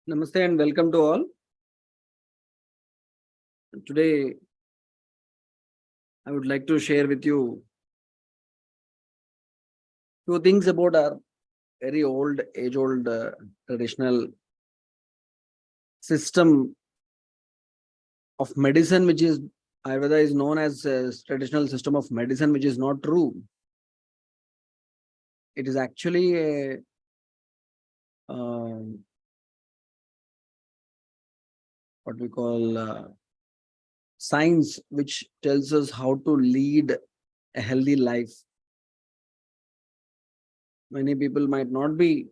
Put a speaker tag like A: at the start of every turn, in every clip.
A: Namaste and welcome to all. Today, I would like to share with you few things about our very old, age-old traditional system of medicine, which is Ayurveda is known as a traditional system of medicine, which is not true. It is actually a what we call science, which tells us how to lead a healthy life. Many people might not be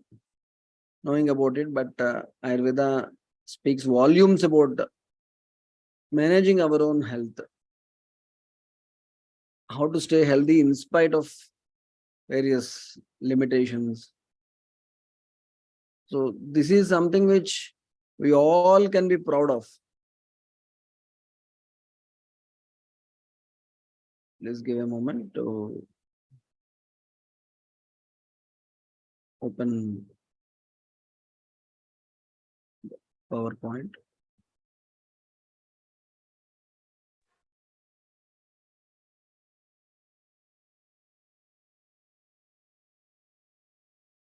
A: knowing about it, but Ayurveda speaks volumes about managing our own health, how to stay healthy in spite of various limitations. So this is something which we all can be proud of. Let's give a moment to open PowerPoint.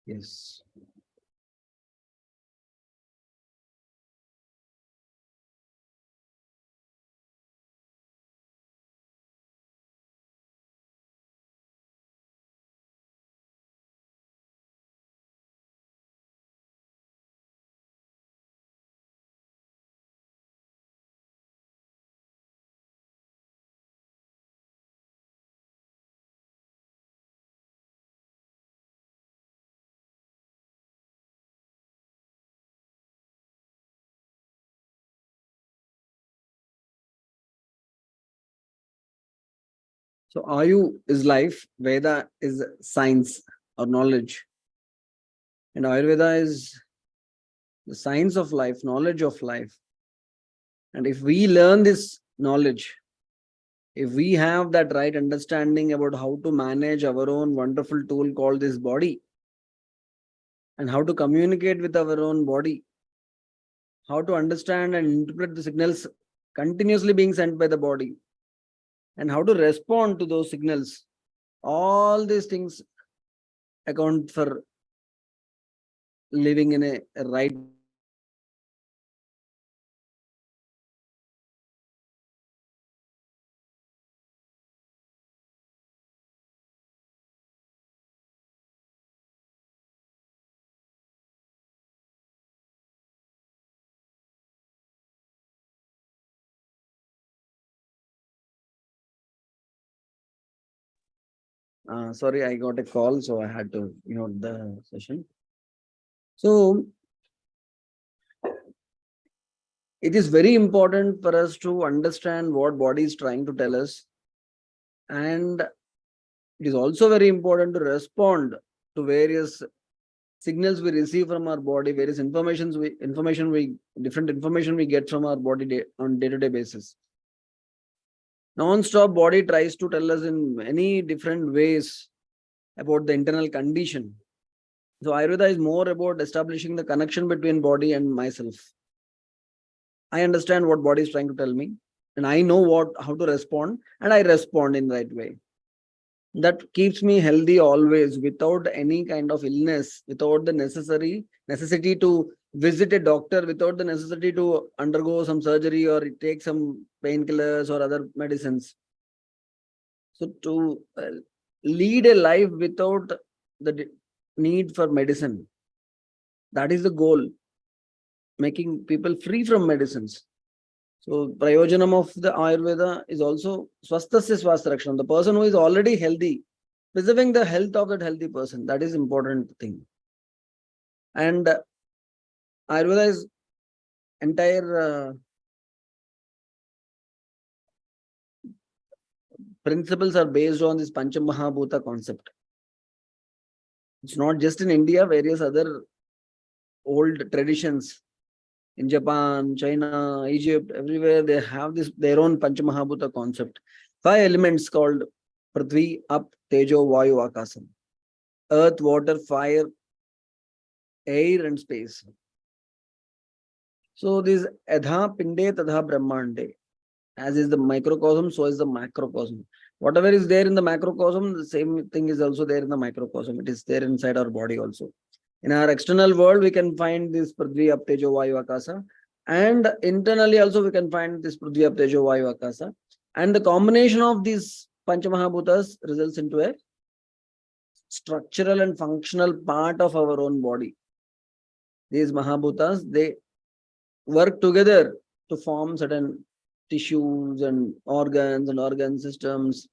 A: Yes. So Ayu is life, Veda is science or knowledge, and Ayurveda is the science of life, knowledge of life. And if we learn this knowledge, if we have that right understanding about how to manage our own wonderful tool called this body, and how to communicate with our own body, how to understand and interpret the signals continuously being sent by the body, and how to respond to those signals, all these things account for living in a right. Sorry, I got a call, so I had to note the session. So it is very important for us to understand what body is trying to tell us, and it is also very important to respond to various signals we receive from our body, various different information we get from our body on day-to-day basis. Non-stop body tries to tell us in many different ways about the internal condition. So Ayurveda is more about establishing the connection between body and myself. I understand what body is trying to tell me, and I know how to respond, and I respond in the right way. That keeps me healthy always, without any kind of illness, without the necessity to visit a doctor, without the necessity to undergo some surgery or take some painkillers or other medicines. So to lead a life without the need for medicine, that is the goal, making people free from medicines. So prayojanam of the Ayurveda is also swasthasya swastharakshanam. The person who is already healthy, preserving the health of that healthy person, that is important thing. And Ayurveda is entire principles are based on this Panchabhutic Concept. It's not just in India, various other old traditions in Japan, China, Egypt, everywhere they have this their own Panchamahabhuta concept. 5 elements called Prithvi, Up, Tejo, Vayu, Akasam. Earth, water, fire, air and space. So this Adha Pinde Tadha Brahmande. As is the microcosm, so is the macrocosm. Whatever is there in the macrocosm, the same thing is also there in the microcosm. It is there inside our body also. In our external world, we can find this Prithvi, Ap, Tejo, Vayu, Akasa. And internally also we can find this Prithvi, Ap, Tejo, Vayu, Akasa. And the combination of these Panchamahabhutas results into a structural and functional part of our own body. These Mahabhutas, they work together to form certain tissues and organ systems.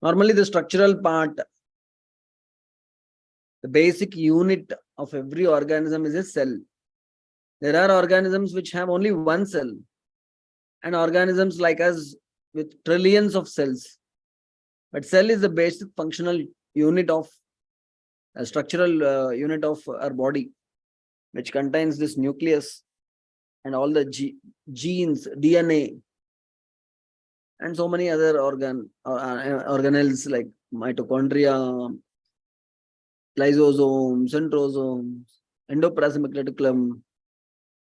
A: Normally, the structural part, the basic unit of every organism is a cell. There are organisms which have only one cell, and organisms like us with trillions of cells. But cell is the basic functional unit of a structural unit of our body, which contains this nucleus and all the genes, DNA, and so many other organelles like mitochondria, lysosomes, centrosomes, endoplasmic reticulum,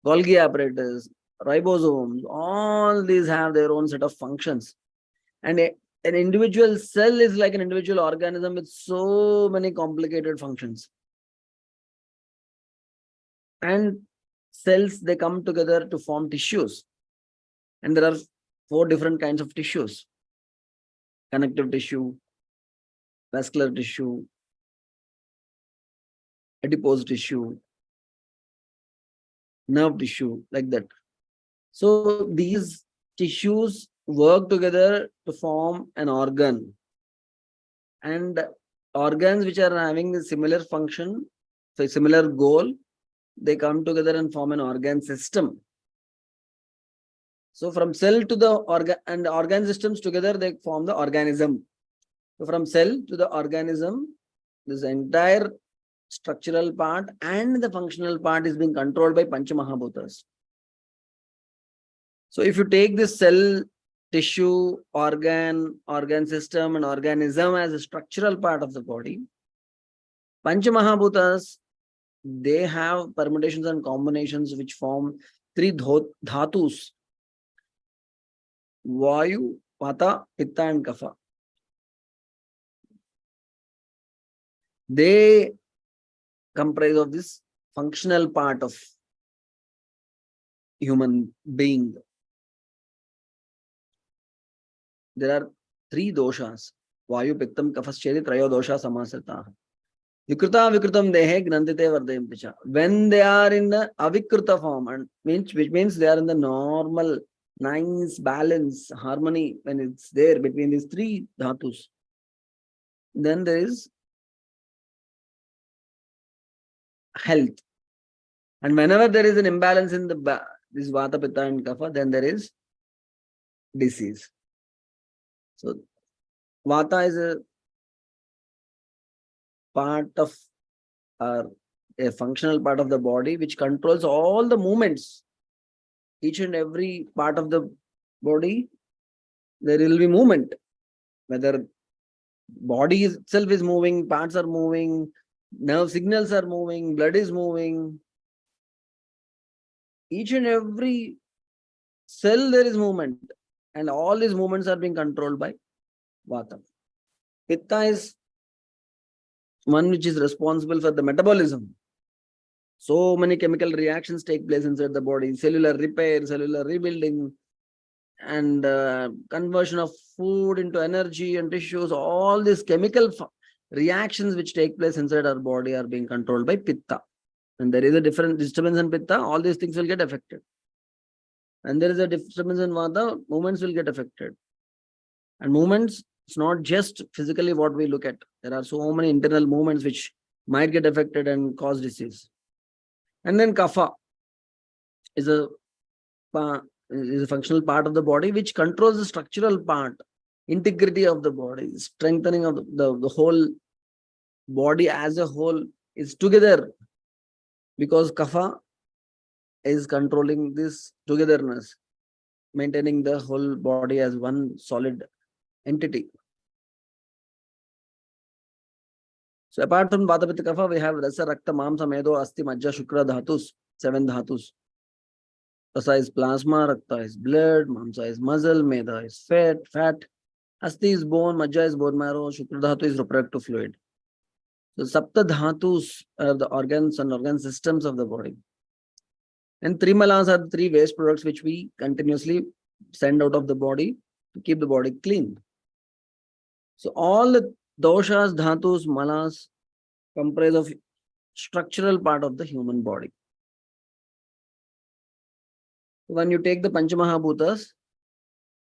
A: Golgi apparatus, ribosomes, all these have their own set of functions. And an individual cell is like an individual organism with so many complicated functions. And cells, they come together to form tissues. And there are 4 different kinds of tissues: connective tissue, vascular tissue, adipose tissue, nerve tissue, like that. So these tissues work together to form an organ. And organs which are having a similar function, so a similar goal, they come together and form an organ system. So from cell to the organ systems together, they form the organism. So from cell to the organism, this entire structural part and the functional part is being controlled by Panchamahabhutas. So if you take this cell, tissue, organ system, and organism as a structural part of the body, Panchamahabhutas, they have permutations and combinations which form 3 dhatus: Vayu, Vata, Pitta, and Kapha. They comprise of this functional part of human being. There are 3 doshas: Vayu, Pittam, Kaphas, Trayo dosha samasrita. Vikrita vikritam dehe gnantite vardayam picha. When they are in the avikrita form, and which means they are in the normal, nice balance, harmony, when it's there between these 3 dhatus, then there is health. And whenever there is an imbalance in this Vata, Pitta, and Kapha, then there is disease. So Vata is a part of a functional part of the body which controls all the movements. Each and every part of the body, there will be movement. Whether body itself is moving, parts are moving, nerve signals are moving, blood is moving. Each and every cell there is movement. And all these movements are being controlled by Vata. Pitta is one which is responsible for the metabolism. So many chemical reactions take place inside the body: cellular repair, cellular rebuilding, and conversion of food into energy and tissues. All these chemical reactions which take place inside our body are being controlled by Pitta. And there is a different disturbance in Pitta, all these things will get affected. And there is a disturbance in Vata, movements will get affected. And movements, it's not just physically what we look at. There are so many internal movements which might get affected and cause disease. And then Kapha is a functional part of the body which controls the structural part, integrity of the body, strengthening of the whole body as a whole is together, because Kapha is controlling this togetherness, maintaining the whole body as one solid entity. So apart from Vata, Pitta, Kapha, we have Rasa, Rakta, Mamsa, Medo, Asti, Majja, Shukra dhatus, 7 dhatus. Rasa is plasma, Rakta is blood, Mamsa is muscle, Meda is fat, Asti is bone, Majja is bone marrow, Shukra Dhatu is reproductive fluid. So Sapta Dhatus are the organs and organ systems of the body. And Trimalas are the three waste products which we continuously send out of the body to keep the body clean. So all the doshas, dhatus, malas comprise of structural part of the human body. When you take the Panchamahabhutas,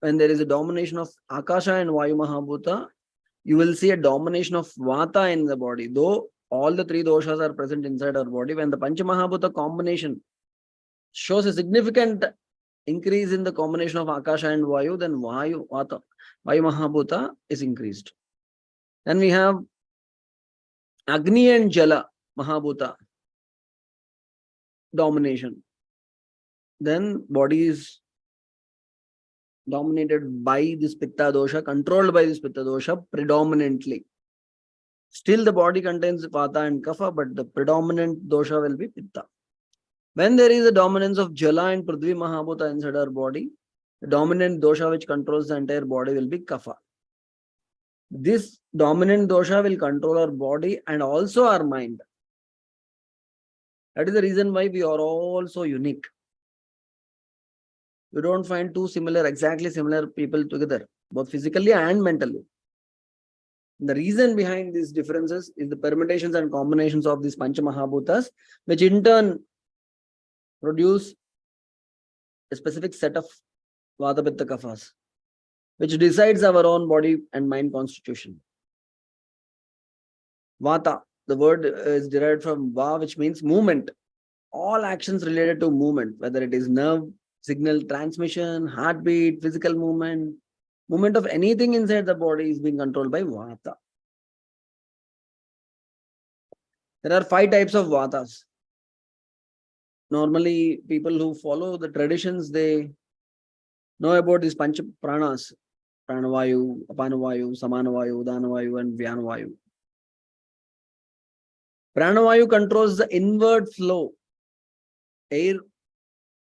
A: when there is a domination of Akasha and Vayu Mahabhuta, you will see a domination of Vata in the body. Though all the three doshas are present inside our body, when the Panchamahabhuta combination shows a significant increase in the combination of Akasha and Vayu, then Vayu Mahabhuta is increased. Then we have Agni and Jala Mahabhuta domination. Then body is dominated by this Pitta dosha, controlled by this Pitta dosha predominantly. Still the body contains Vata and Kapha, but the predominant dosha will be Pitta. When there is a dominance of Jala and Prithvi Mahabhuta inside our body, the dominant dosha which controls the entire body will be Kapha. This dominant dosha will control our body and also our mind. That is the reason why we are all so unique. You don't find two exactly similar people together, both physically and mentally. The reason behind these differences is the permutations and combinations of these Panchamahabhutas, which in turn produce a specific set of Vata Pitta Kaphas, which decides our own body and mind constitution. Vata, the word is derived from Va, which means movement. All actions related to movement, whether it is nerve, signal transmission, heartbeat, physical movement of anything inside the body is being controlled by Vata. There are 5 types of Vatas. Normally, people who follow the traditions, they know about these Pancha Pranas, Pranavayu, Apanavayu, Samanavayu, Udanavayu, and Vyanavayu. Pranavayu controls the inward flow. Air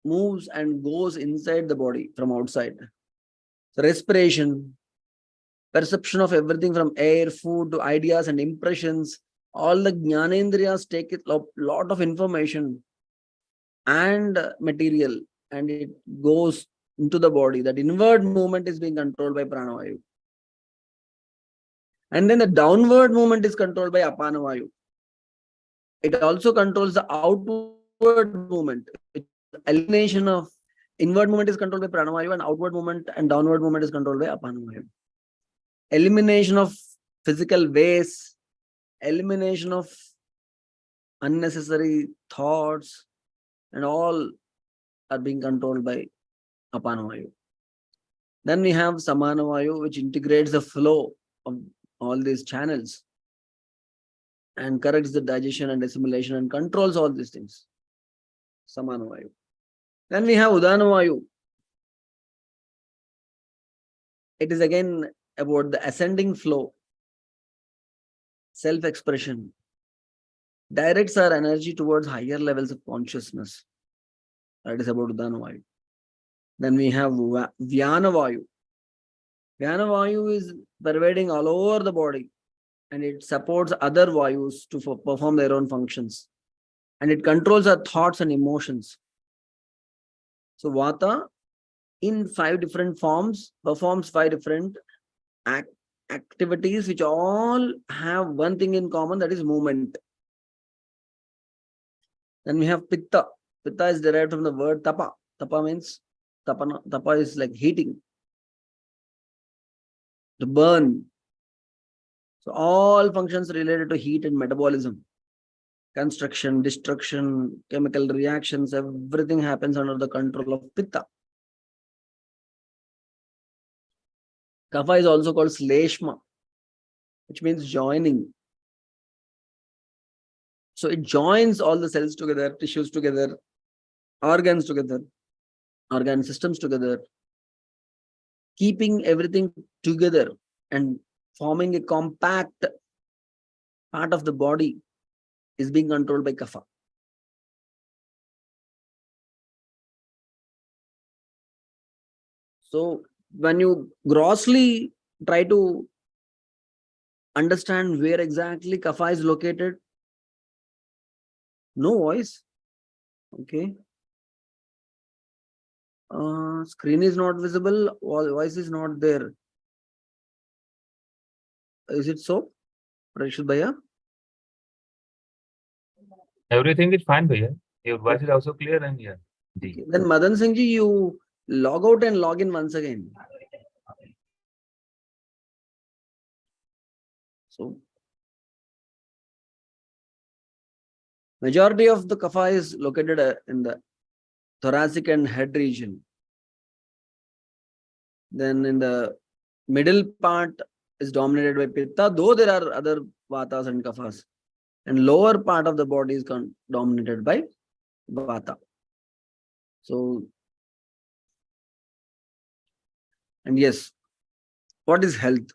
A: moves and goes inside the body from outside. So respiration, perception of everything from air, food to ideas and impressions, all the Jnanendriyas take a lot of information and material and it goes into the body. That inward movement is being controlled by Pranavayu. And then the downward movement is controlled by Apanavayu. It also controls the outward movement. Elimination of inward movement is controlled by Pranavayu and outward movement and downward movement is controlled by Apanavayu. Elimination of physical waste, elimination of unnecessary thoughts and all are being controlled by Apanavayu. Then we have Samanavayu, which integrates the flow of all these channels and corrects the digestion and assimilation and controls all these things. Samanavayu. Then we have Udanavayu. It is again about the ascending flow, self-expression, directs our energy towards higher levels of consciousness. That is about Udanavayu. Then we have Vyanavayu. Vyanavayu is pervading all over the body and it supports other Vayus to perform their own functions. And it controls our thoughts and emotions. So Vata in 5 different forms performs 5 different activities which all have one thing in common, that is movement. Then we have Pitta. Pitta is derived from the word Tapa. Tapa means Tapa is like heating, to burn. So all functions related to heat and metabolism, construction, destruction, chemical reactions, everything happens under the control of Pitta. Kapha is also called Sleshma, which means joining. So it joins all the cells together, tissues together, organs together, organ systems together, keeping everything together and forming a compact part of the body is being controlled by Kapha. So when you grossly try to understand where exactly kapha is located, no voice. Okay. Screen is not visible, voice is not there. Is it so, Parikshit Bhaiya?
B: Everything is fine, Bhaiya. Your voice is also clear and yeah.
A: Okay. Then Madan Singh ji, you log out and log in once again. So majority of the kapha is located in the thoracic and head region. Then in the middle part is dominated by pitta, though there are other vatas and kaphas. And lower part of the body is dominated by vata. So, and yes, what is health?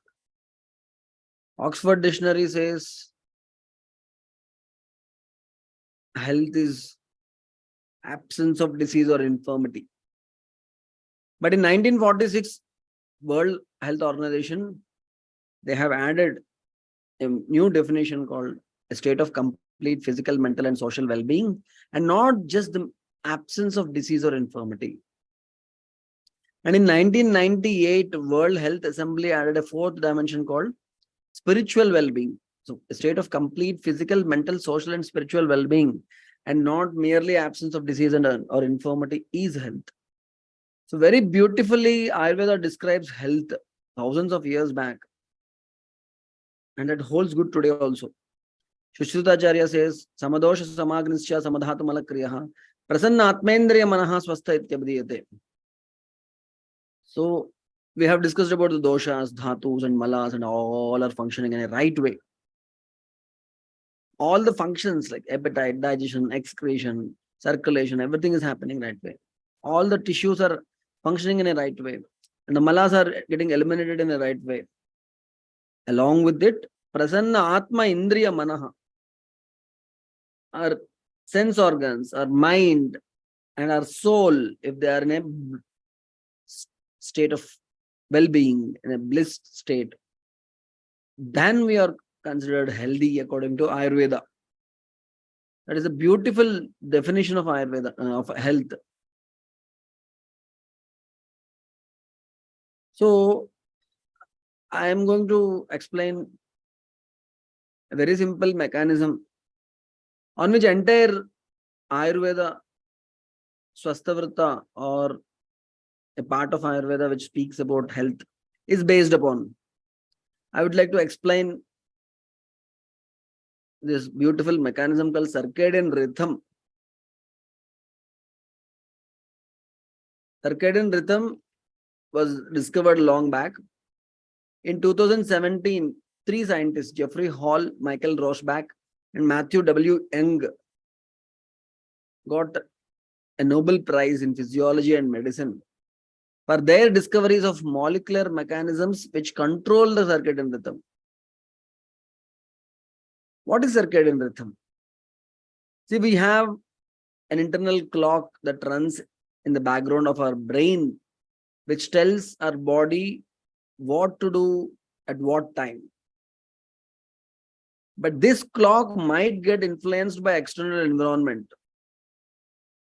A: Oxford Dictionary says health is absence of disease or infirmity. But in 1946, World Health Organization, they have added a new definition called a state of complete physical, mental, and social well-being, and not just the absence of disease or infirmity. And in 1998, World Health Assembly added a fourth dimension called spiritual well-being. So a state of complete physical, mental, social, and spiritual well-being, and not merely absence of disease and or infirmity is health. So very beautifully, Ayurveda describes health thousands of years back, and that holds good today also. Shushritacharya says, Samadosha samagnischa samadhatu malakriyaha prasanna atmendriya manaha swastha ityabdiyate. So we have discussed about the doshas, dhatus, and malas, and all are functioning in a right way. All the functions like appetite, digestion, excretion, circulation, everything is happening right way. All the tissues are functioning in a right way. And the malas are getting eliminated in a right way. Along with it, prasanna atma indriya manaha, our sense organs, our mind, and our soul, if they are in a state of well-being, in a bliss state, then we are considered healthy according to Ayurveda. That is a beautiful definition of Ayurveda, of health. So I am going to explain a very simple mechanism on which entire Ayurveda, Swastavrata, or a part of Ayurveda which speaks about health is based upon. I would like to explain this beautiful mechanism called circadian rhythm. Circadian rhythm was discovered long back. In 2017, three scientists, Jeffrey Hall, Michael Rosbach, and Matthew W. Young, got a Nobel Prize in Physiology and Medicine for their discoveries of molecular mechanisms which control the circadian rhythm. What is circadian rhythm? See, we have an internal clock that runs in the background of our brain, which tells our body what to do at what time. But this clock might get influenced by external environment.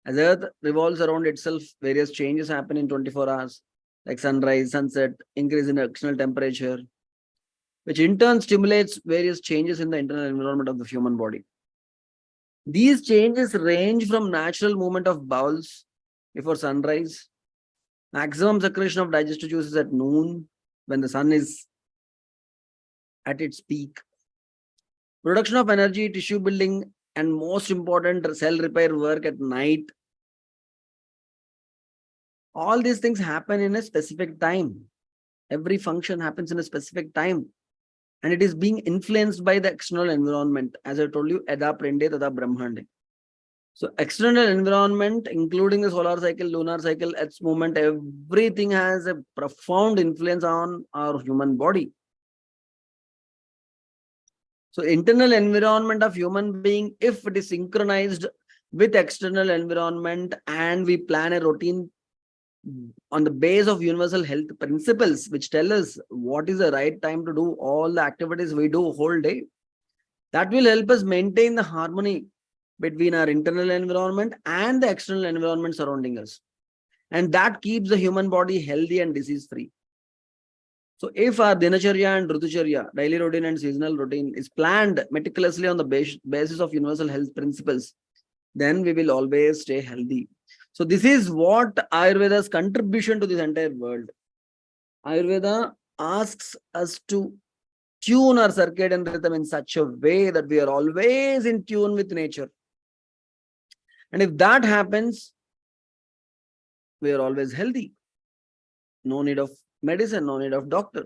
A: As Earth revolves around itself, various changes happen in 24 hours, like sunrise, sunset, increase in external temperature, which in turn stimulates various changes in the internal environment of the human body. These changes range from natural movement of bowels before sunrise, maximum secretion of digestive juices at noon when the sun is at its peak, production of energy, tissue building, and most important, cell repair work at night. All these things happen in a specific time. Every function happens in a specific time. And it is being influenced by the external environment. As I told you, Eda Prende Tada Brahmande. So external environment, including the solar cycle, lunar cycle, its movement, everything has a profound influence on our human body. So internal environment of human being, if it is synchronized with external environment and we plan a routine on the base of universal health principles, which tell us what is the right time to do all the activities we do whole day. That will help us maintain the harmony between our internal environment and the external environment surrounding us. And that keeps the human body healthy and disease free. So if our dinacharya and rutucharya, daily routine and seasonal routine, is planned meticulously on the basis of universal health principles, then we will always stay healthy. So this is what Ayurveda's contribution to this entire world. Ayurveda asks us to tune our circadian rhythm in such a way that we are always in tune with nature. And if that happens, we are always healthy. No need of medicine, no need of doctor.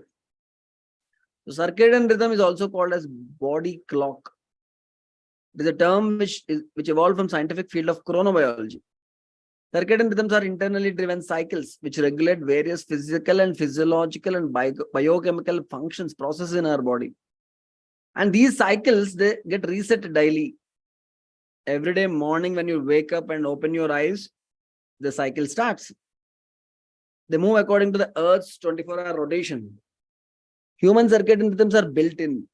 A: So circadian rhythm is also called as body clock. It is a term which evolved from scientific field of chronobiology. Circadian rhythms are internally driven cycles which regulate various physical and physiological and biochemical functions, processes in our body. And these cycles, they get reset daily. Every day morning when you wake up and open your eyes, the cycle starts. They move according to the Earth's 24-hour rotation. Human circadian rhythms are built in.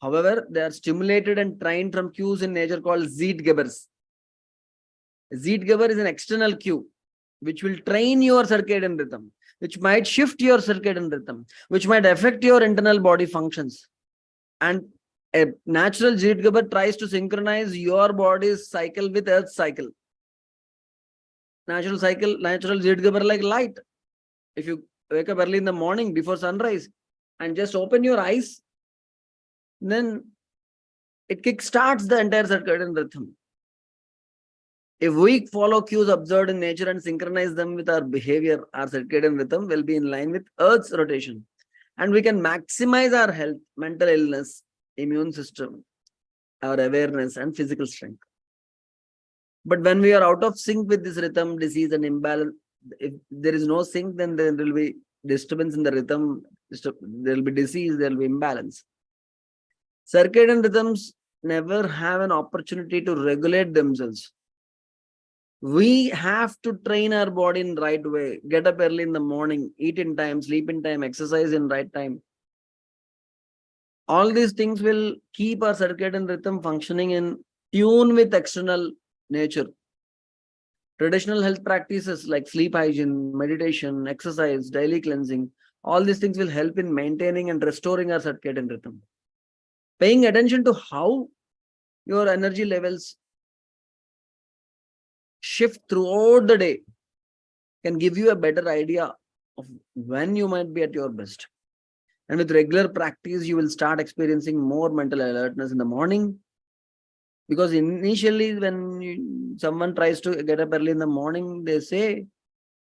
A: However, they are stimulated and trained from cues in nature called Zeitgebers. Zeitgeber is an external cue which will train your circadian rhythm, which might shift your circadian rhythm, which might affect your internal body functions. And a natural Zeitgeber tries to synchronize your body's cycle with Earth's cycle. Natural Zeitgeber like light. If you wake up early in the morning before sunrise and just open your eyes, then it kickstarts the entire circadian rhythm. If we follow cues observed in nature and synchronize them with our behavior, our circadian rhythm will be in line with Earth's rotation. And we can maximize our health, mental illness, immune system, our awareness, and physical strength. But when we are out of sync with this rhythm, disease, and imbalance, if there is no sync, then there will be disturbance in the rhythm, there will be disease, there will be imbalance. Circadian rhythms never have an opportunity to regulate themselves. We have to train our body in right way. Get up early in the morning, eat in time, sleep in time, exercise in right time. All these things will keep our circadian rhythm functioning in tune with external nature. Traditional health practices like sleep hygiene, meditation, exercise, daily cleansing, all these things will help in maintaining and restoring our circadian rhythm. Paying attention to how your energy levels shift throughout the day can give you a better idea of when you might be at your best. And with regular practice, you will start experiencing more mental alertness in the morning. Because initially, when someone tries to get up early in the morning, they say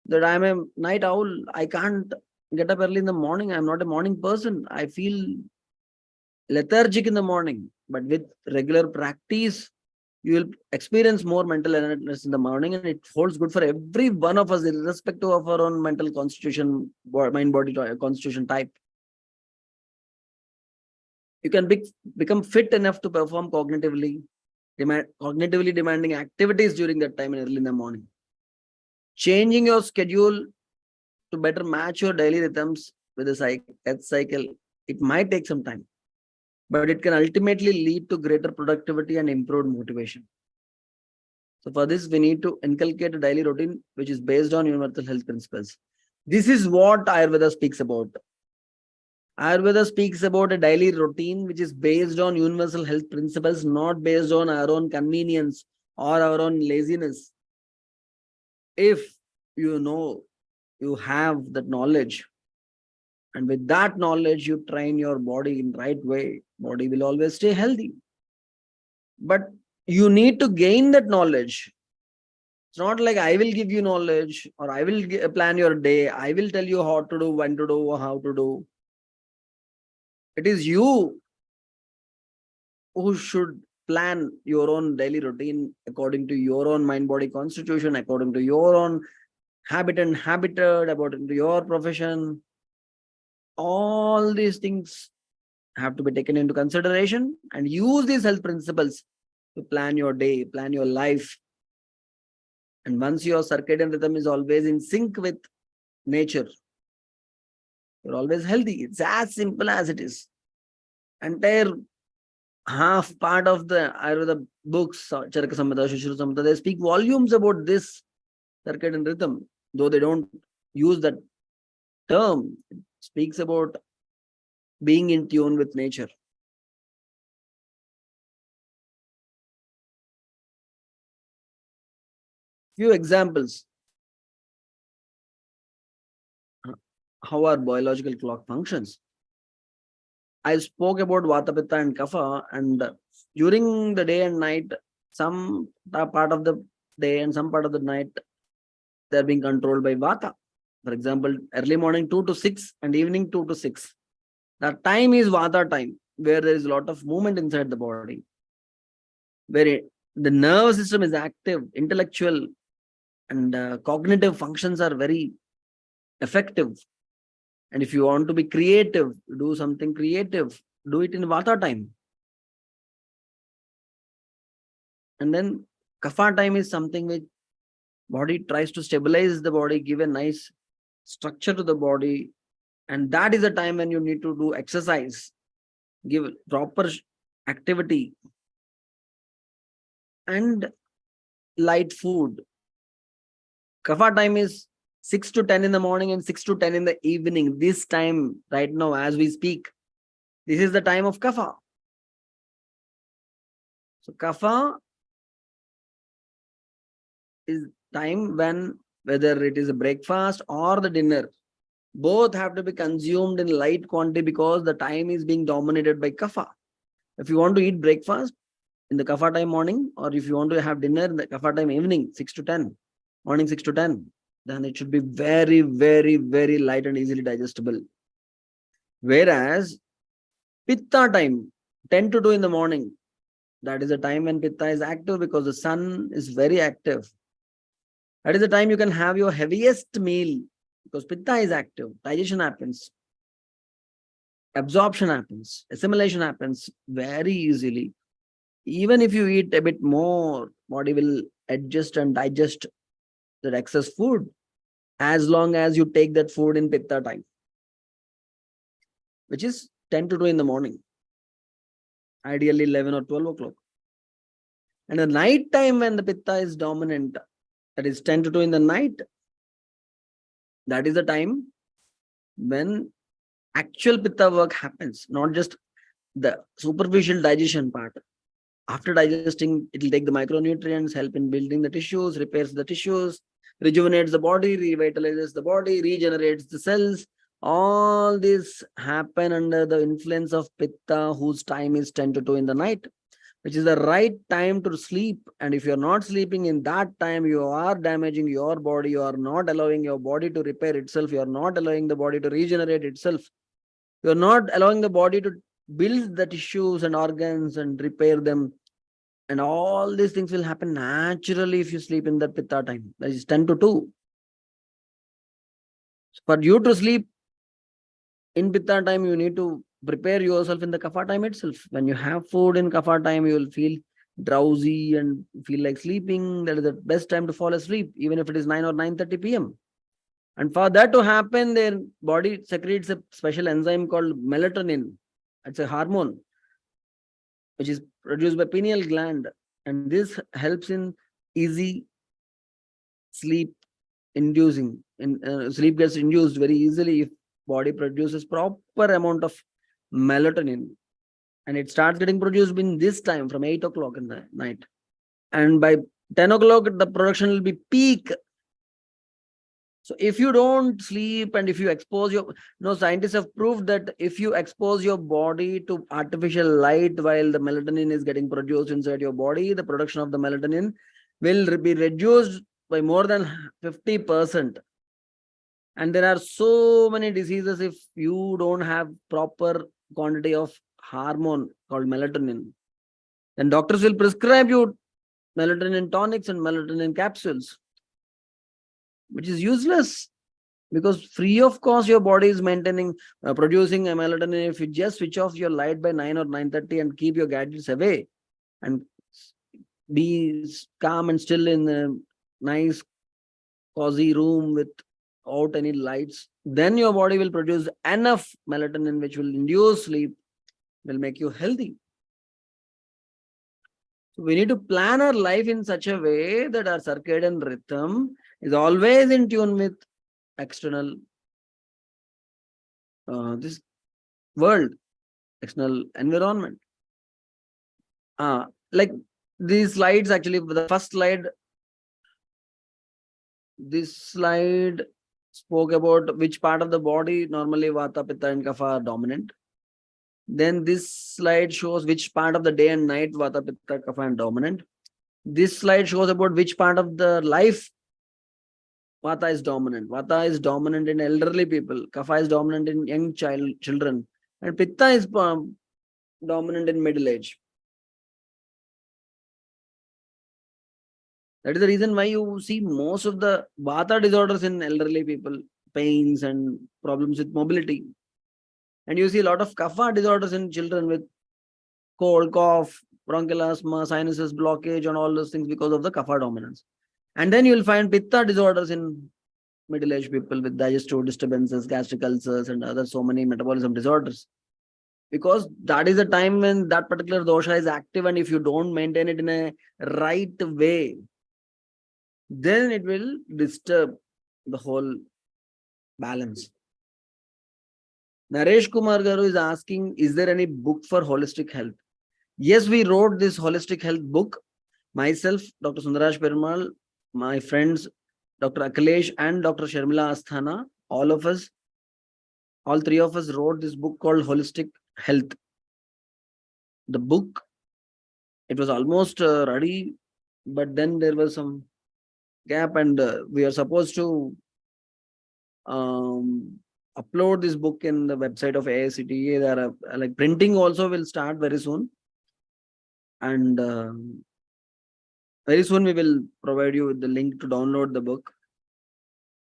A: that I'm a night owl. I can't get up early in the morning. I'm not a morning person. I feel lethargic in the morning. But with regular practice, you will experience more mental alertness in the morning, and it holds good for every one of us, irrespective of our own mental constitution, mind body constitution type. You can become fit enough to perform cognitively demanding activities during that time early in the morning. Changing your schedule to better match your daily rhythms with the Earth cycle, it might take some time, but it can ultimately lead to greater productivity and improved motivation. So for this, we need to inculcate a daily routine which is based on universal health principles. This is what Ayurveda speaks about. Ayurveda speaks about a daily routine which is based on universal health principles, not based on our own convenience or our own laziness. If you know, you have that knowledge, and with that knowledge, you train your body in right way, body will always stay healthy. But you need to gain that knowledge. It's not like I will give you knowledge or I will plan your day. I will tell you how to do, when to do, how to do. It is you who should plan your own daily routine according to your own mind-body constitution, according to your own habit and habitat, according to your profession. All these things have to be taken into consideration, and use these health principles to plan your day, plan your life, And once your circadian rhythm is always in sync with nature, you're always healthy. It's as simple as it is. Entire half part of the Ayurveda books, Charaka Samhita, Shushru Samhita, they speak volumes about this circadian rhythm, though they don't use that term. It speaks about being in tune with nature. Few examples. How our biological clock functions. I spoke about Vata, Pitta and Kapha, and during the day and night, some part of the day and some part of the night, they're being controlled by Vata. For example, early morning 2 to 6 and evening 2 to 6. That time is Vata time, where there is a lot of movement inside the body, where the nervous system is active, intellectual and cognitive functions are very effective. And if you want to be creative, do something creative, do it in Vata time. And then Kapha time is something which body tries to stabilize the body, give a nice structure to the body. And that is the time when you need to do exercise, give proper activity and light food. Kapha time is 6 to 10 in the morning and 6 to 10 in the evening. This time, right now, as we speak, this is the time of Kapha. So Kapha is time when, whether it is a breakfast or the dinner, both have to be consumed in light quantity because the time is being dominated by Kapha. If you want to eat breakfast in the Kapha time morning, or if you want to have dinner in the Kapha time evening, 6 to 10, morning 6 to 10, then it should be very, very, very light and easily digestible. Whereas Pitta time, 10 to 2 in the morning, that is the time when Pitta is active because the sun is very active. That is the time you can have your heaviest meal because Pitta is active. Digestion happens, absorption happens, assimilation happens very easily. Even if you eat a bit more, body will adjust and digest that excess food as long as you take that food in Pitta time, which is 10 to 2 in the morning, ideally 11 or 12 o'clock. And the night time when the Pitta is dominant, that is 10 to 2 in the night, that is the time when actual Pitta work happens, not just the superficial digestion part. After digesting, it will take the micronutrients, help in building the tissues, repairs the tissues, rejuvenates the body, revitalizes the body, regenerates the cells. All this happen under the influence of Pitta, whose time is 10 to 2 in the night, which is the right time to sleep. And if you're not sleeping in that time, you are damaging your body. You are not allowing your body to repair itself. You are not allowing the body to regenerate itself. You are not allowing the body to build the tissues and organs and repair them. And all these things will happen naturally if you sleep in that Pitta time. That is 10 to 2. For you to sleep in Pitta time, you need to prepare yourself in the Kapha time itself. When you have food in Kapha time, you will feel drowsy and feel like sleeping. That is the best time to fall asleep, even if it is 9 or 9:30 p.m. And for that to happen, their body secretes a special enzyme called melatonin. It's a hormone which is produced by pineal gland. And this helps in easy sleep inducing. Sleep gets induced very easily if body produces proper amount of melatonin. And it starts getting produced in this time from 8 o'clock in the night. And by 10 o'clock, the production will be peak. So if you don't sleep and if you expose scientists have proved that if you expose your body to artificial light while the melatonin is getting produced inside your body, the production of the melatonin will be reduced by more than 50%. And there are so many diseases if you don't have proper quantity of hormone called melatonin. Then doctors will prescribe you melatonin tonics and melatonin capsules, which is useless because free of cost your body is producing a melatonin. If you just switch off your light by 9 or 9:30 and keep your gadgets away and be calm and still in nice cozy room without any lights, then your body will produce enough melatonin which will induce sleep, will make you healthy. So we need to plan our life in such a way that our circadian rhythm is always in tune with external this world, external environment. Like these slides, actually, the first slide, this slide spoke about which part of the body normally Vata, Pitta, and Kapha are dominant. Then this slide shows which part of the day and night Vata, Pitta, Kapha are dominant. This slide shows about which part of the life Vata is dominant. Vata is dominant in elderly people. Kapha is dominant in young children. And Pitta is dominant in middle age. That is the reason why you see most of the Vata disorders in elderly people, pains and problems with mobility. And you see a lot of Kapha disorders in children with cold, cough, bronchial asthma, sinuses, blockage, and all those things because of the Kapha dominance. And then you will find Pitta disorders in middle-aged people with digestive disturbances, gastric ulcers, and other so many metabolism disorders. Because that is the time when that particular dosha is active, and if you don't maintain it in a right way, then it will disturb the whole balance. Naresh Kumar Garu is asking, is there any book for holistic health? Yes, we wrote this holistic health book. Myself, Dr. Sundaraj Perumal, my friends, Dr. Akhilesh and Dr. Sharmila Asthana, all three of us wrote this book called Holistic Health. The book, it was almost ready, but then there was some gap, and we are supposed to upload this book in the website of AICTE. There are like printing also will start very soon, and very soon we will provide you with the link to download the book.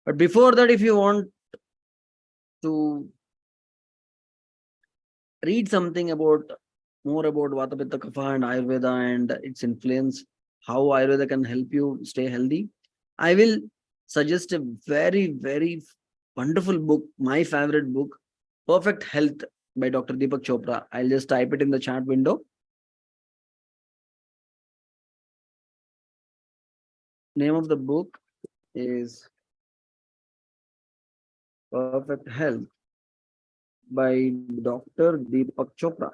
A: But before that, if you want to read something more about Vata, Pitta, Kapha and Ayurveda and its influence, how Ayurveda can help you stay healthy, I will suggest a very, very wonderful book, my favorite book, Perfect Health by Dr. Deepak Chopra. I'll just type it in the chat window. Name of the book is Perfect Health by Dr. Deepak Chopra.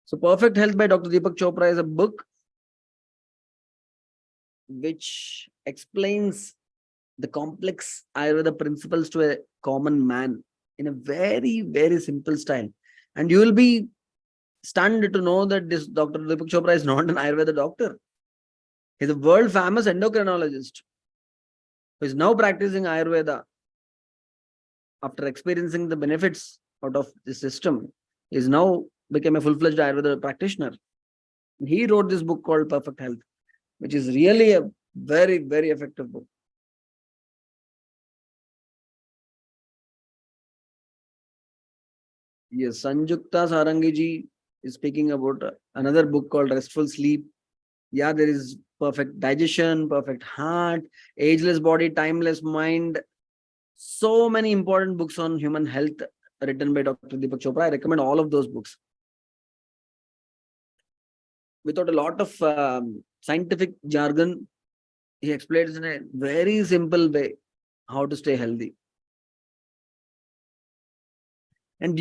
A: So Perfect Health by Dr. Deepak Chopra is a book which explains the complex Ayurveda principles to a common man in a very, very simple style. And you will be stunned to know that this Dr. Deepak Chopra is not an Ayurveda doctor. He's a world famous endocrinologist who is now practicing Ayurveda after experiencing the benefits out of the system. He is now become a full-fledged Ayurveda practitioner. He wrote this book called Perfect Health, which is really a very, very effective book. Yes, Sanjukta Sarangi ji is speaking about another book called Restful Sleep. Yeah, there is Perfect Digestion, Perfect Heart, Ageless Body, Timeless Mind. So many important books on human health written by Dr. Deepak Chopra. I recommend all of those books. Without a lot of scientific jargon, he explains in a very simple way how to stay healthy. And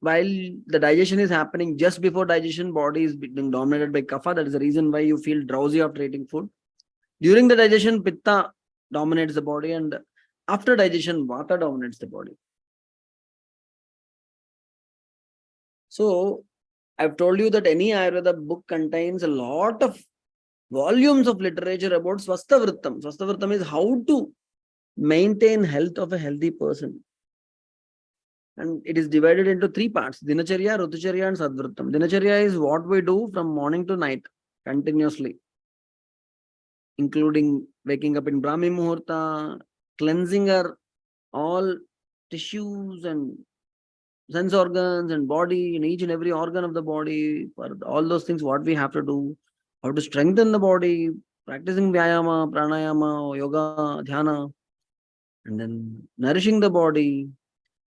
A: while the digestion is happening, just before digestion, body is being dominated by kapha. That is the reason why you feel drowsy after eating food. During the digestion, pitta dominates the body, and after digestion, vata dominates the body. So I've told you that any Ayurveda book contains a lot of volumes of literature about Swastha Vrittam. Swastha Vrittam is how to maintain health of a healthy person. And it is divided into three parts: Dinacharya, Rutucharya, and Sadvrittam. Dinacharya is what we do from morning to night continuously, including waking up in Brahmi Muhurta, cleansing our all tissues and sense organs and body, in each and every organ of the body, for all those things, what we have to do, how to strengthen the body, practicing vyayama, pranayama, yoga, dhyana, and then nourishing the body,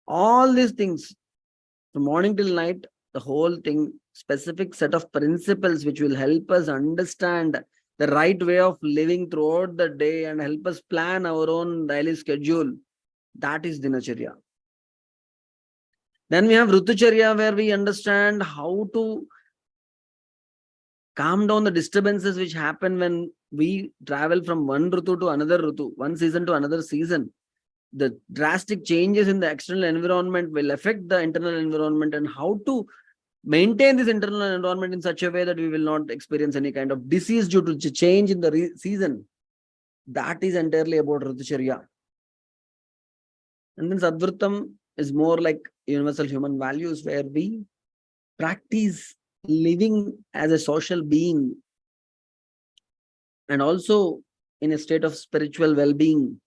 A: all these things from morning till night, the whole thing, specific set of principles which will help us understand the right way of living throughout the day and help us plan our own daily schedule. That is Dinacharya. Then we have Rutucharya, where we understand how to calm down the disturbances which happen when we travel from one Rutu to another Rutu, one season to another season. The drastic changes in the external environment will affect the internal environment, and how to maintain this internal environment in such a way that we will not experience any kind of disease due to change in the season. That is entirely about Rutucharya. And then Sadvritam is more like universal human values, where we practice living as a social being and also in a state of spiritual well-being,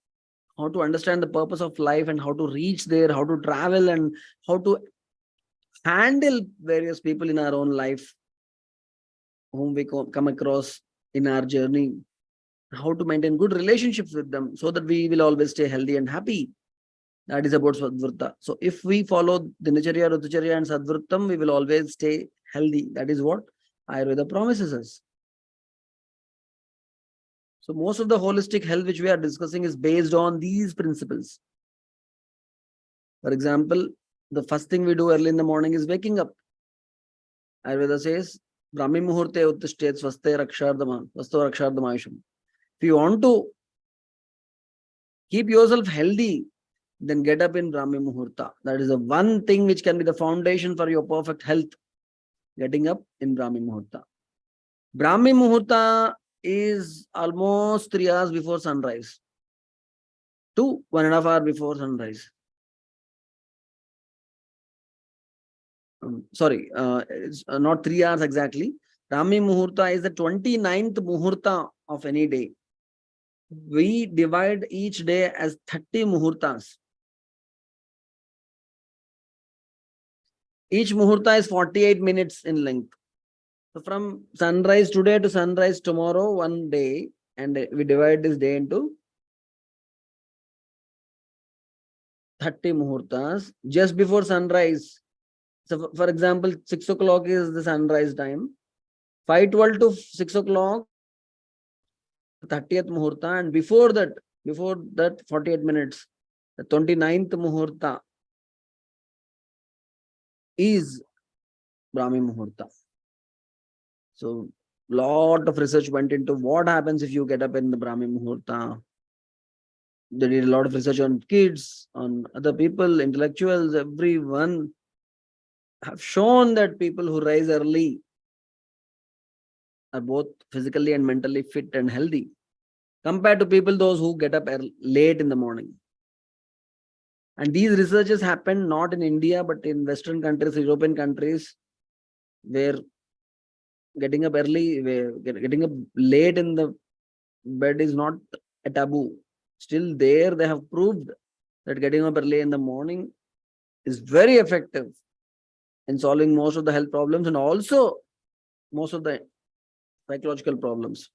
A: how to understand the purpose of life and how to reach there, how to travel, and how to handle various people in our own life whom we come across in our journey, how to maintain good relationships with them so that we will always stay healthy and happy. That is about Sadvrta. So if we follow Dinacharya, Rutucharya and Sadvrtam, we will always stay healthy. That is what Ayurveda promises us. So most of the holistic health which we are discussing is based on these principles. For example, the first thing we do early in the morning is waking up. Ayurveda says, Brahmi Muhurte Uttishtet Swaste Rakshardama, Swasto Rakshardama. If you want to keep yourself healthy, then get up in Brahmi Muhurta. That is the one thing which can be the foundation for your perfect health. Getting up in Brahmi Muhurta. Brahmi Muhurta is almost 3 hours before sunrise to 1.5 hours before sunrise. Sorry, it's not 3 hours exactly. Brahmi Muhurta is the 29th Muhurta of any day. We divide each day as 30 Muhurtas. Each Muhurta is 48 minutes in length. So from sunrise today to sunrise tomorrow, one day, and we divide this day into 30 Muhurtas. Just before sunrise, so for example, 6 o'clock is the sunrise time. 5:12 to 6 o'clock, 30th Muhurta, and before that 48 minutes, the 29th Muhurta is Brahmi Muhurta. So lot of research went into what happens if you get up in the Brahmi Muhurta. They did a lot of research on kids, on other people, intellectuals, everyone have shown that people who rise early are both physically and mentally fit and healthy compared to people those who get up late in the morning. And these researches happen not in India but in Western countries, European countries, where getting up early, getting up late in the bed is not a taboo. Still there they have proved that getting up early in the morning is very effective in solving most of the health problems and also most of the psychological problems.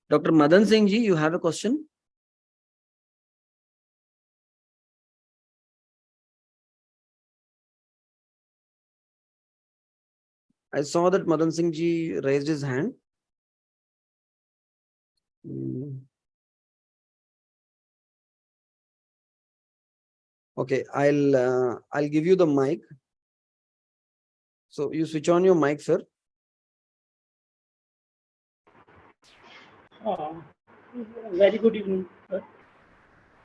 A: Dr. Madan Singh ji, you have a question? I saw that Madan Singh ji raised his hand. Okay, I'll give you the mic. So you switch on your mic, sir.
C: Very good evening, sir.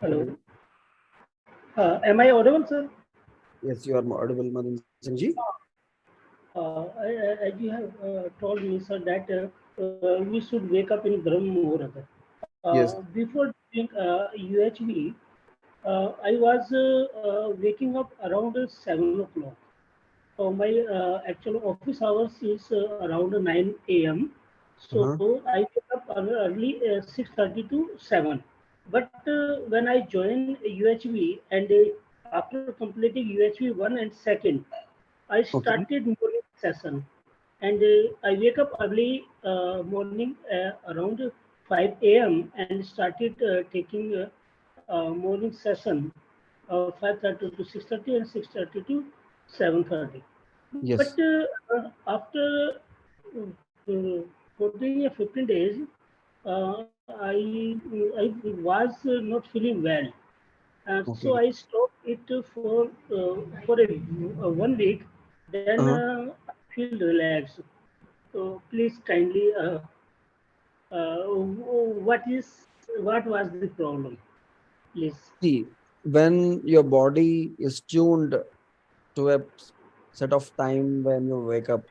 C: Hello. Am I audible, sir?
A: Yes, you are audible, Madan Singh ji.
C: As you have told me, sir, that we should wake up in Brahma Muhurta.
A: Yes.
C: Before doing UHV, I was waking up around 7 o'clock. My actual office hours is around 9 a.m. So I wake up early 6:30 to 7. But when I join UHV and after completing UHV 1 and 2nd, I
A: Okay.
C: started morning session, and I wake up early morning around 5 a.m. and started taking morning session 5:30 to 6:30 and 6:30 to 7:30. But
A: Yes.
C: after uh, 14 or 15 days, I was not feeling well. So
A: Okay.
C: I stopped it for 1 week. Then
A: Uh-huh.
C: I feel relaxed. So please kindly, what was the problem? Please.
A: See, when your body is tuned to a set of time when you wake up,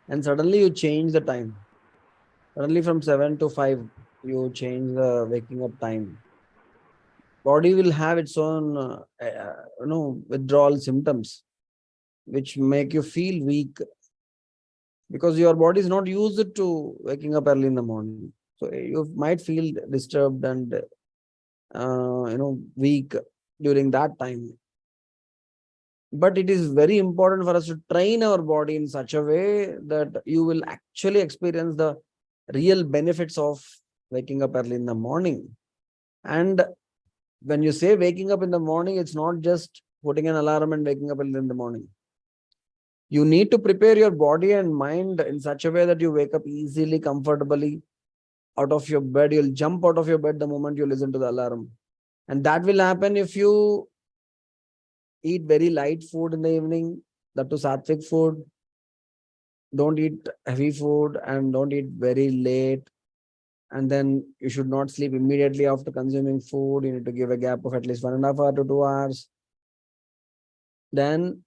A: and suddenly you change the time, suddenly from 7 to 5, you change the waking up time. Body will have its own, withdrawal symptoms, which make you feel weak because your body is not used to waking up early in the morning. So you might feel disturbed and weak during that time. But it is very important for us to train our body in such a way that you will actually experience the real benefits of waking up early in the morning. And when you say waking up in the morning, it's not just putting an alarm and waking up early in the morning. You need to prepare your body and mind in such a way that you wake up easily, comfortably out of your bed. You'll jump out of your bed the moment you listen to the alarm. And that will happen if you eat very light food in the evening, that to sattvic food. Don't eat heavy food and don't eat very late. And then you should not sleep immediately after consuming food. You need to give a gap of at least 1.5 hours to 2 hours. Then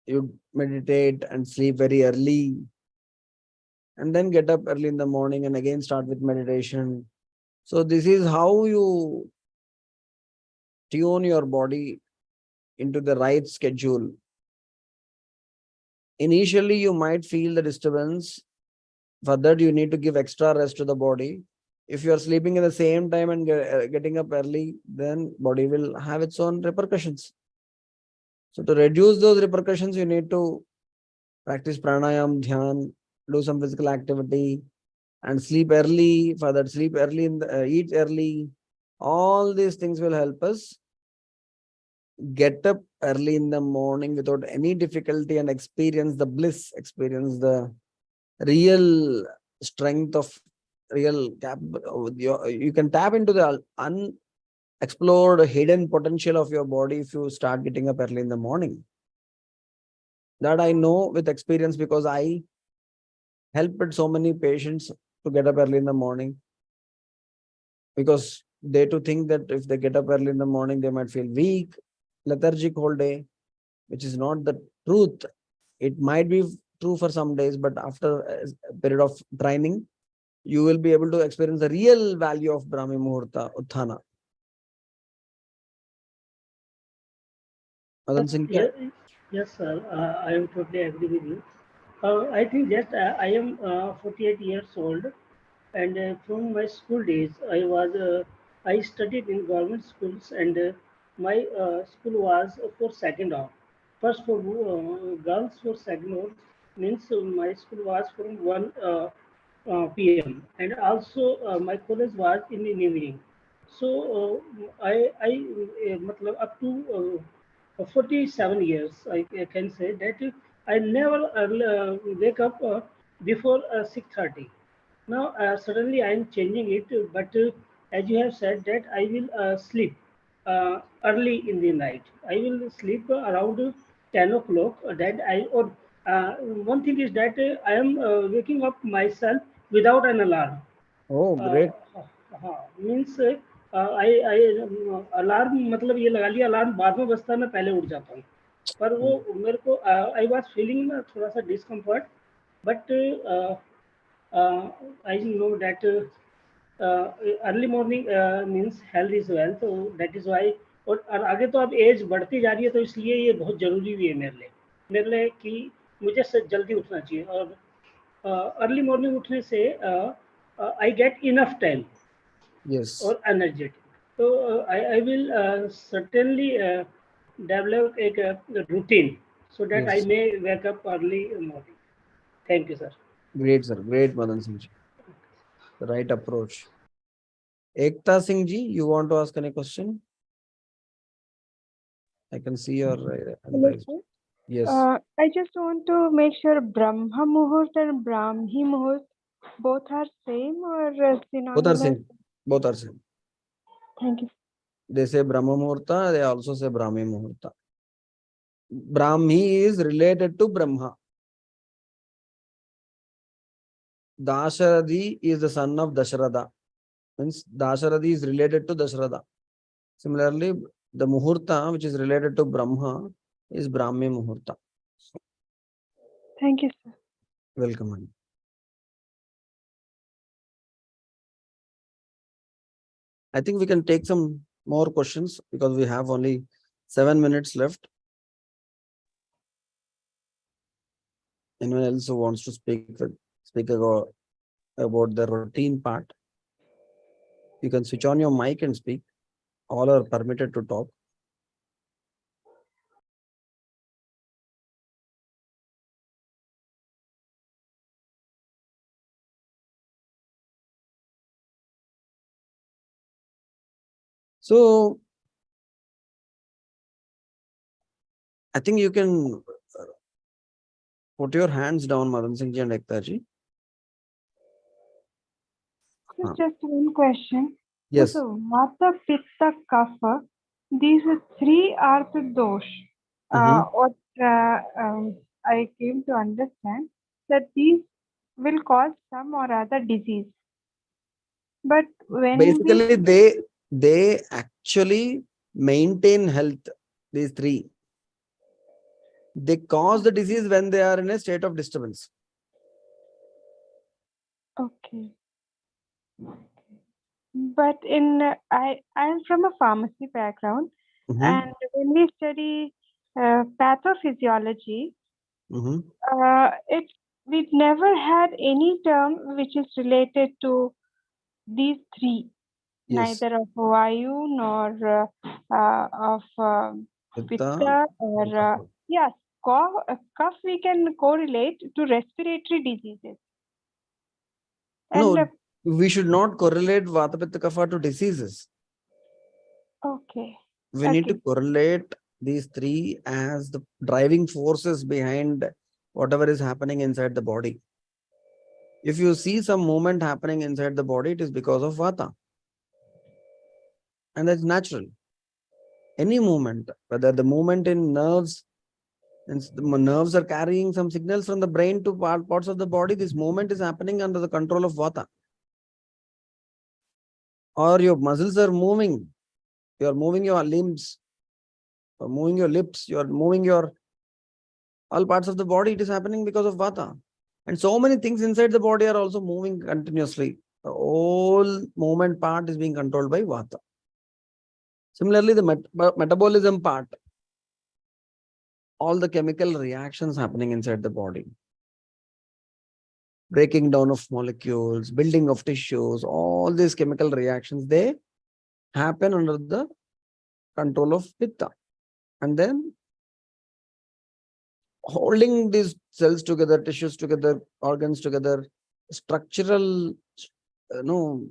A: you meditate and sleep very early, and then get up early in the morning and again start with meditation. So this is how you tune your body into the right schedule. Initially, you might feel the disturbance. For that, you need to give extra rest to the body. If you are sleeping at the same time and getting up early, then body will have its own repercussions. So to reduce those repercussions, you need to practice pranayam, dhyan, do some physical activity, and sleep early. For that, sleep early, eat early. All these things will help us get up early in the morning without any difficulty and experience the bliss, experience the real strength of you can tap into the unexplored hidden potential of your body if you start getting up early in the morning. That I know with experience because I helped so many patients to get up early in the morning, because they to think that if they get up early in the morning they might feel weak, lethargic whole day, which is not the truth. It might be true for some days, but after a period of training, you will be able to experience the real value of Brahmi Muhurta, Utthana. Madan Singh,
C: Yes, yes, sir. I am totally agree with you. I think that I am 48 years old, and from my school days, I studied in government schools, and my school was for second hour. First for girls for second hour means my school was from 1 p.m. and also my college was in the evening. So matlab up to 47 years, I can say that I never wake up before 6:30. Now, suddenly I am changing it, but as you have said that I will sleep early in the night. I will sleep around 10 o'clock. Uh, One thing is that I am waking up myself without an alarm.
A: oh, great.
C: हाँ means I alarm मतलब ये लगा लिया alarm बाद में बजता है मैं पहले उठ जाता हूँ पर वो मेरे को आई वाज फीलिंग ना थोड़ा सा discomfort but I know that early morning means health is wealth तो दैट इज वाई और आगे तो अब एज बढ़ती जा रही है तो इसलिए ये बहुत ज़रूरी भी है मेरे लिए कि मुझे जल्दी उठना चाहिए और अर्ली मॉर्निंग उठने से I get enough time
A: Yes.
C: और energetic So I will certainly develop a routine so that I
A: Yes.
C: may wake up early in morning. Thank you, sir.
A: Great, sir. Great, Madan Singh ji. The right approach. Ekta Singh ji, you want to ask any question? I can see your hand
D: Hello,
A: raised.
D: sir.
A: Yes.
D: I just want to make sure Brahma Muhurt and Brahmi Muhurt both are same or
A: Both are
D: synonymous?
A: same. Both are same.
D: Thank you.
A: They say Brahma Muhurta, they also say Brahmi Muhurta. Brahmi is related to Brahma. Dasharadhi is the son of Dasharatha. Means Dasharadhi is related to Dasharatha. Similarly, the Muhurta, which is related to Brahma, is Brahmi Muhurta.
D: Thank you, sir.
A: Welcome. Ma'am. I think we can take some more questions because we have only 7 minutes left. Anyone else who wants to speak about the routine part, you can switch on your mic and speak. All are permitted to talk. So I think you can put your hands down, Madan Singh ji and Ekta ji.
D: Just one question.
A: Yes.
D: So, Vata, Pitta, Kapha, these three are the dosh. What I came to understand that these will cause some or other disease. But when
A: Basically, they actually maintain health. These three. They cause the disease when they are in a state of disturbance.
D: Okay. But I'm from a pharmacy background, and when we study pathophysiology, we've never had any term which is related to these three,
A: Yes.
D: neither of Vayu nor of Pitta or yes, cough we can correlate to respiratory diseases. And
A: No, we should not correlate Vata Pitta Kapha to diseases.
D: okay.
A: We need to correlate these three as the driving forces behind whatever is happening inside the body. If you see some movement happening inside the body, it is because of Vata. And that's natural. Any movement, whether the movement in nerves, and the nerves are carrying some signals from the brain to parts of the body, this movement is happening under the control of Vata. Or your muscles are moving, you are moving your limbs, you are moving your lips, you are moving your all parts of the body, it is happening because of Vata. And so many things inside the body are also moving continuously. The whole movement part is being controlled by Vata. Similarly, the metabolism part, all the chemical reactions happening inside the body, breaking down of molecules, building of tissues, all these chemical reactions, they happen under the control of Pitta. And then holding these cells together, tissues together, organs together, structural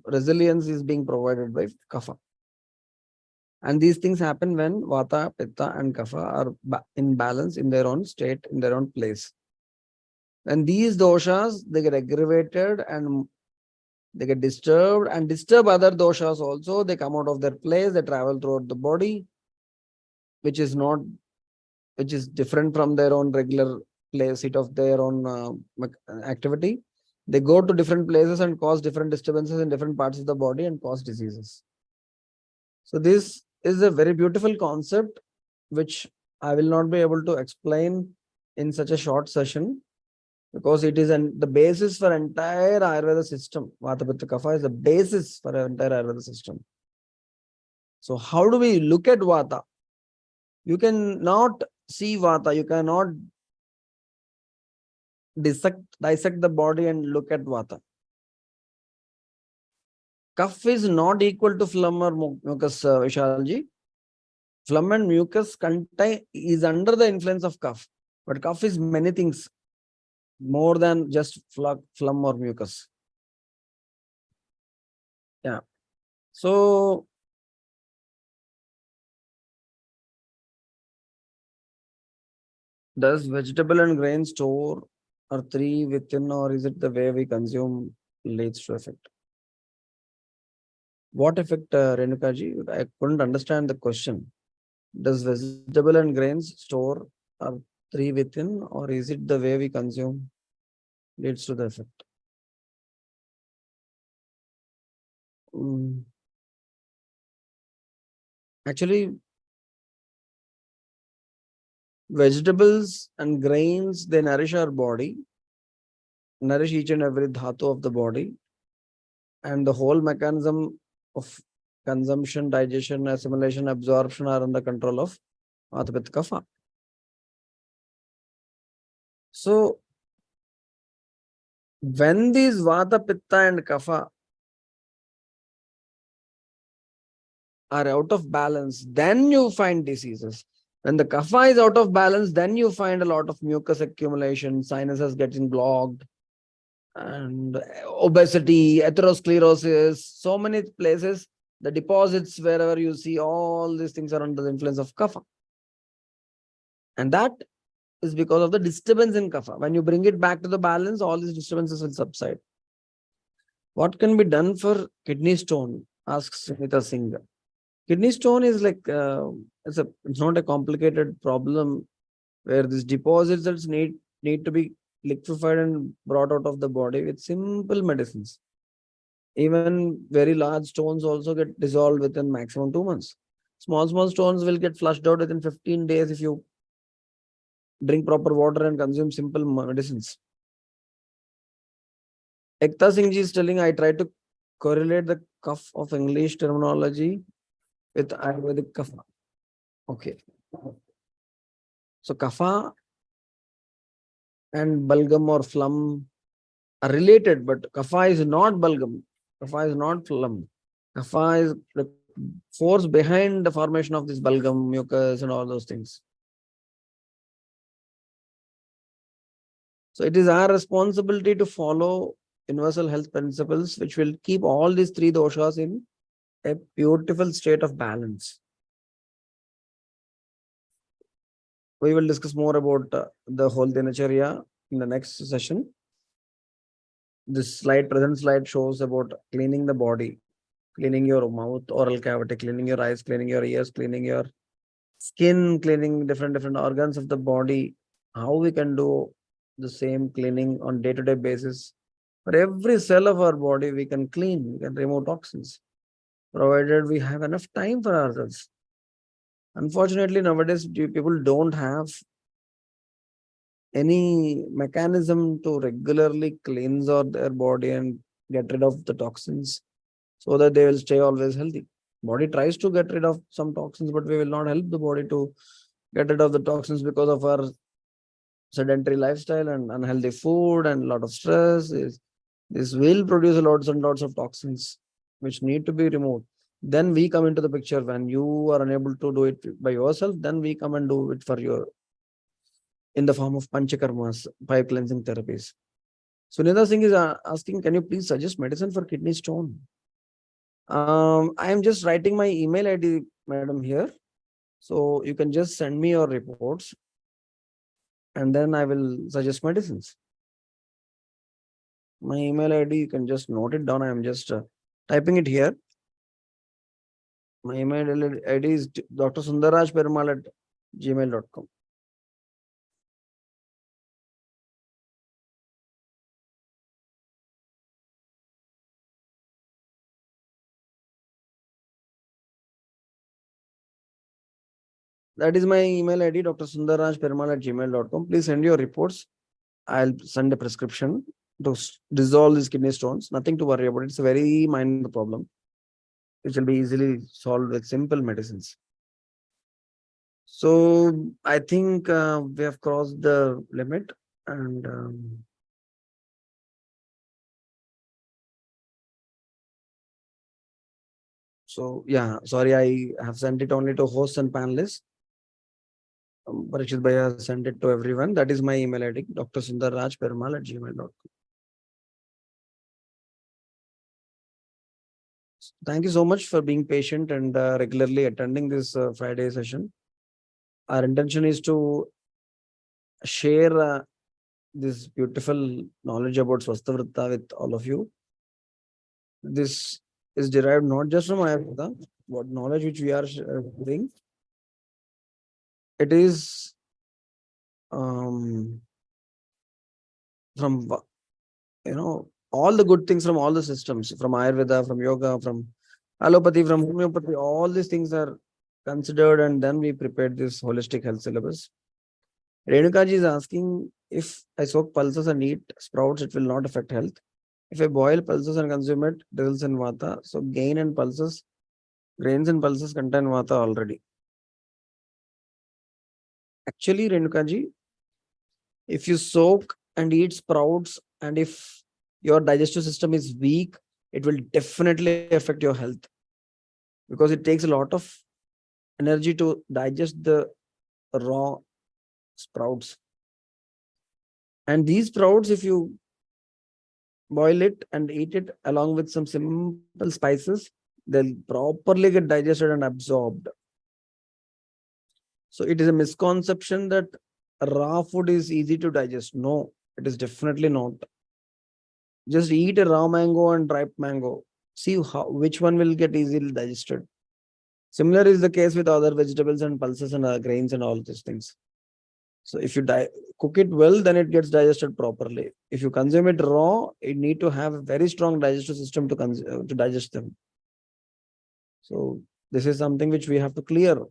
A: resilience is being provided by Kapha. And these things happen when Vata, Pitta and Kapha are in balance in their own state, in their own place. And these doshas, they get aggravated and they get disturbed and disturb other doshas also. They come out of their place, they travel throughout the body, which is different from their own regular place, seat of their own activity. They go to different places and cause different disturbances in different parts of the body and cause diseases. So this is a very beautiful concept, which I will not be able to explain in such a short session, because it is the basis for entire Ayurveda system. Vata Pitta Kapha is the basis for our entire Ayurveda system. So how do we look at Vata? You cannot see Vata, you cannot dissect the body and look at Vata. Kapha is not equal to phlegm or mucus, Vishalji. Phlegm and mucus is under the influence of kapha. But kapha is many things more than just phlegm or mucus. Yeah. So, does vegetable and grain store or three within, or is it the way we consume leads to effect? What effect, Renuka ji? I couldn't understand the question. Does vegetable and grains store or three within, or is it the way we consume leads to the effect? Actually, vegetables and grains, they nourish our body, nourish each and every dhatu of the body, and the whole mechanism of consumption, digestion, assimilation, absorption are under control of Vata Pitta Kapha. So, when these Vata, Pitta and Kapha are out of balance, then you find diseases. When the Kapha is out of balance, then you find a lot of mucus accumulation, sinuses getting blocked, and obesity, atherosclerosis, so many places, the deposits, wherever you see, all these things are under the influence of Kapha. And that is because of the disturbance in Kapha. When you bring it back to the balance, all these disturbances will subside. What can be done for kidney stone? Asks Smita Singh. Kidney stone is like, it's not a complicated problem where these deposits that need to be liquefied and brought out of the body with simple medicines. Even very large stones also get dissolved within maximum 2 months. Small stones will get flushed out within 15 days if you drink proper water and consume simple medicines. Ekta Singh ji is telling, I try to correlate the cough of English terminology with Ayurvedic kapha. Okay. So kapha and balgam or phlegm are related, but kapha is not balgam. Kapha is not phlegm. Kapha is the force behind the formation of this balgam, mucus, and all those things. So it is our responsibility to follow universal health principles, which will keep all these three doshas in a beautiful state of balance. We will discuss more about the whole dinacharya in the next session. This present slide shows about cleaning the body, cleaning your mouth, oral cavity, cleaning your eyes, cleaning your ears, cleaning your skin, cleaning different organs of the body. How we can do the same cleaning on day-to-day basis. For every cell of our body, we can clean, we can remove toxins, provided we have enough time for ourselves. Unfortunately, nowadays, people don't have any mechanism to regularly cleanse their body and get rid of the toxins so that they will stay always healthy. Body tries to get rid of some toxins, but we will not help the body to get rid of the toxins because of our sedentary lifestyle and unhealthy food and a lot of stress. This will produce lots and lots of toxins which need to be removed. Then we come into the picture. When you are unable to do it by yourself, then we come and do it for you in the form of panchakarmas, pipe cleansing therapies. Sunita Singh is asking, can you please suggest medicine for kidney stone? I am just writing my email ID, madam, here. So you can just send me your reports and then I will suggest medicines. My email ID, you can just note it down. I am just typing it here. My email ID is drsundarrajperumal@gmail.com. That is my email ID, drsundarrajperumal@gmail.com. Please send your reports. I'll send a prescription to dissolve these kidney stones. Nothing to worry about. It's a very minor problem. It will be easily solved with simple medicines. So I think we have crossed the limit, and So yeah, sorry, I have sent it only to hosts and panelists. Parikshit Bhaiya sent it to everyone. That is my email ID, drsundarrajperumal@gmail.com. Thank you so much for being patient and regularly attending this Friday session. Our intention is to share this beautiful knowledge about Swastavritta with all of you. This is derived not just from Ayurveda, what knowledge which we are sharing. It is from all the good things from all the systems, from Ayurveda, from yoga, from allopathy, from homeopathy. All these things are considered, and then we prepared this holistic health syllabus. Renukaji is asking, if I soak pulses and eat sprouts, it will not affect health. If I boil pulses and consume it, results in vata. So grains and pulses contain vata already. Actually, Renukaji, if you soak and eat sprouts, and if your digestive system is weak, it will definitely affect your health, because it takes a lot of energy to digest the raw sprouts. And these sprouts, if you boil it and eat it along with some simple spices, they'll properly get digested and absorbed. So it is a misconception that raw food is easy to digest. No, it is definitely not. Just eat a raw mango and ripe mango. See which one will get easily digested. Similar is the case with other vegetables and pulses and grains and all these things. So if you cook it well, then it gets digested properly. If you consume it raw, you need to have a very strong digestive system to digest them. So this is something which we have to clear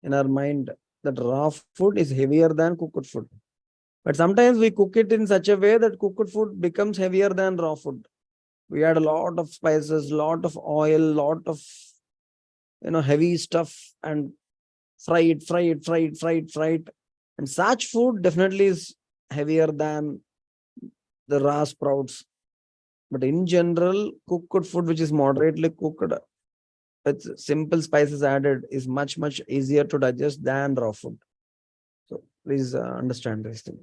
A: in our mind, that raw food is heavier than cooked food. But sometimes we cook it in such a way that cooked food becomes heavier than raw food. We add a lot of spices, lot of oil, lot of heavy stuff, and fry it. And such food definitely is heavier than the raw sprouts. But in general, cooked food which is moderately cooked with simple spices added is much, much easier to digest than raw food. So please understand this thing.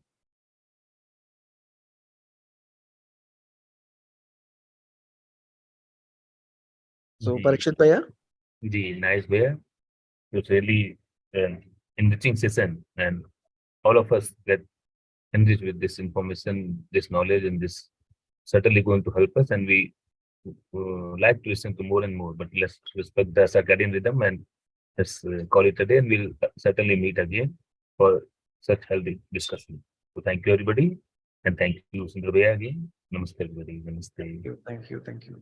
A: So Parikshit Bhaiya?
B: Nice way. It was really enriching session, and all of us get enriched with this information, this knowledge, and this certainly going to help us. And we like to listen to more and more. But let's respect the circadian rhythm, and let's call it a day. And we'll certainly meet again for such healthy discussion. So thank you, everybody, and thank you, Sundar Bhaiya, again. Namaste, everybody. Namaste.
A: Thank you.